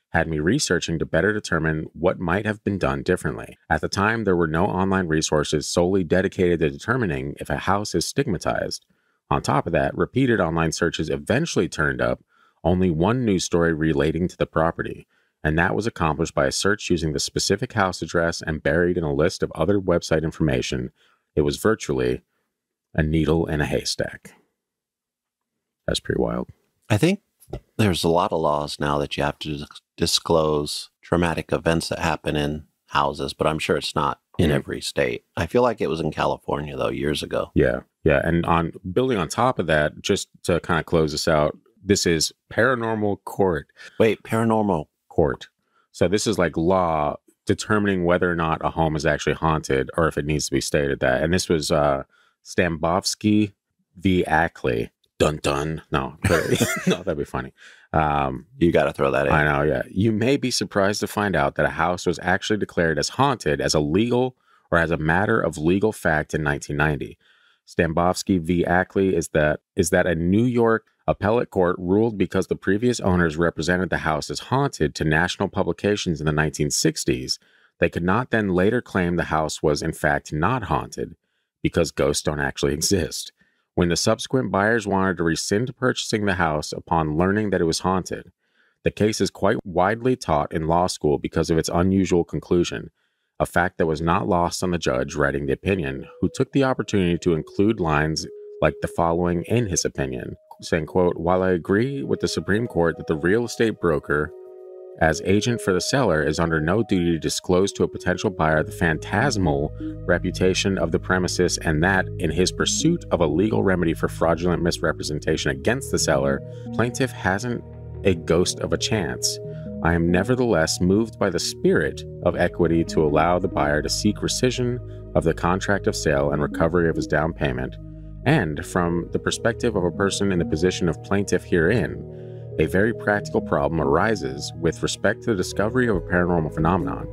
had me researching to better determine what might have been done differently. At the time, there were no online resources solely dedicated to determining if a house is stigmatized. On top of that, repeated online searches eventually turned up only one news story relating to the property, and that was accomplished by a search using the specific house address and buried in a list of other website information. It was virtually a needle in a haystack. That's pretty wild. I think there's a lot of laws now that you have to disclose traumatic events that happen in houses, but I'm sure it's not in every state. I feel like it was in California, though, years ago. Yeah. And building on top of that, just to kind of close this out, this is paranormal court. Wait, paranormal court. So this is like law determining whether or not a home is actually haunted or if it needs to be stated that. And this was Stambovsky v. Ackley. Dun dun. No, no, that'd be funny. You got to throw that in. I know, yeah. You may be surprised to find out that a house was actually declared as haunted as a legal or as a matter of legal fact in 1990. Stambovsky v. Ackley is that a New York appellate court ruled because the previous owners represented the house as haunted to national publications in the 1960s, they could not then later claim the house was in fact not haunted because ghosts don't actually exist. When the subsequent buyers wanted to rescind purchasing the house upon learning that it was haunted, the case is quite widely taught in law school because of its unusual conclusion, a fact that was not lost on the judge writing the opinion, who took the opportunity to include lines like the following in his opinion, saying, quote, "While I agree with the Supreme Court that the real estate broker, as agent for the seller, is under no duty to disclose to a potential buyer the phantasmal reputation of the premises, and that, in his pursuit of a legal remedy for fraudulent misrepresentation against the seller, plaintiff hasn't a ghost of a chance, I am nevertheless moved by the spirit of equity to allow the buyer to seek rescission of the contract of sale and recovery of his down payment, and from the perspective of a person in the position of plaintiff herein, a very practical problem arises with respect to the discovery of a paranormal phenomenon.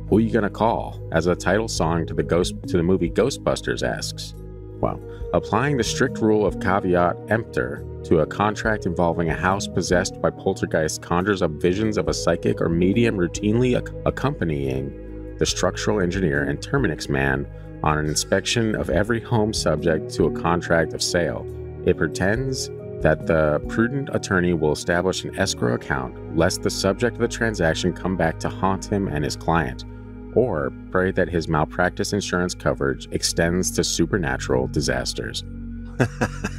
Who are you going to call?" as a title song to the movie Ghostbusters asks. Wow. Applying the strict rule of caveat emptor to a contract involving a house possessed by poltergeist conjures up visions of a psychic or medium routinely accompanying the structural engineer and Terminix man on an inspection of every home subject to a contract of sale. It pretends that the prudent attorney will establish an escrow account lest the subject of the transaction come back to haunt him and his client, or pray that his malpractice insurance coverage extends to supernatural disasters.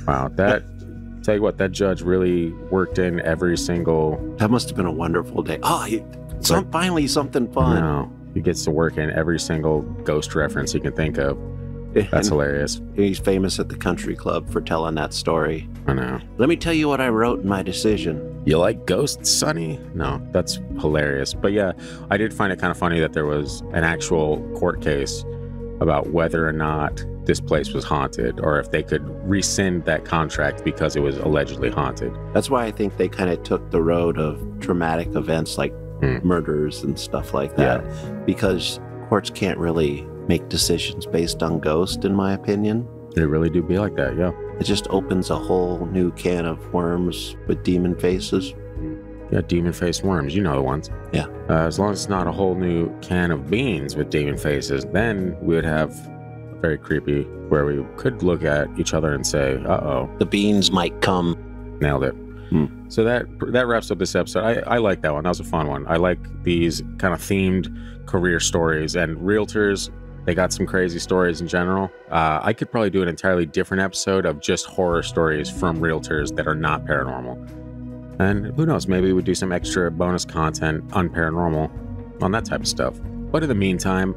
Wow, tell you what, that judge really worked in every single... That must have been a wonderful day. Finally something fun. No, he gets to work in every single ghost reference he can think of. That's hilarious. He's famous at the country club for telling that story. I know. Let me tell you what I wrote in my decision. You like ghosts, Sonny? No, that's hilarious. But yeah, I did find it kind of funny that there was an actual court case about whether or not this place was haunted or if they could rescind that contract because it was allegedly haunted. That's why I think they kind of took the road of dramatic events like murders and stuff like that, because courts can't really make decisions based on ghosts, in my opinion. They really do be like that, yeah. It just opens a whole new can of worms with demon faces. Yeah, demon-faced worms, you know the ones. Yeah. As long as it's not a whole new can of beans with demon faces, then we would have very creepy, where we could look at each other and say, uh-oh. The beans might come. Nailed it. So that wraps up this episode. I like that one. That was a fun one. I like these kind of themed career stories, and realtors, they got some crazy stories in general. I could probably do an entirely different episode of just horror stories from realtors that are not paranormal. And who knows, maybe we'd do some extra bonus content on paranormal, on that type of stuff. But in the meantime,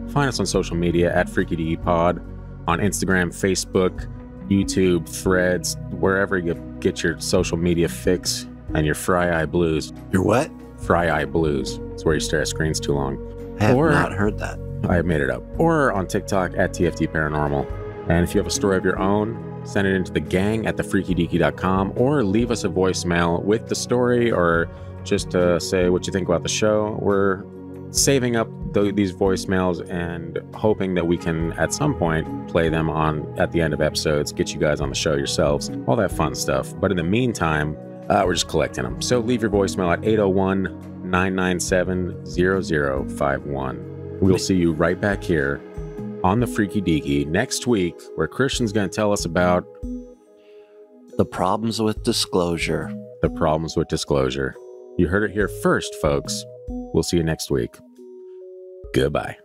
find us on social media at FreakyDePod, on Instagram, Facebook, YouTube, Threads, wherever you get your social media fix and your fry eye blues. Your what? Fry eye blues. It's where you stare at screens too long. I have not heard that. I made it up. Or on TikTok at TFT Paranormal. And if you have a story of your own, send it into the gang at thefreakydeaky.com, or leave us a voicemail with the story, or just to say what you think about the show. We're saving up these voicemails and hoping that we can at some point play them at the end of episodes, get you guys on the show yourselves, all that fun stuff. But in the meantime, we're just collecting them. So leave your voicemail at 801-997-0051. We'll see you right back here on the Freaky Deaky next week, where Christian's going to tell us about the problems with disclosure. The problems with disclosure. You heard it here first, folks. We'll see you next week. Goodbye.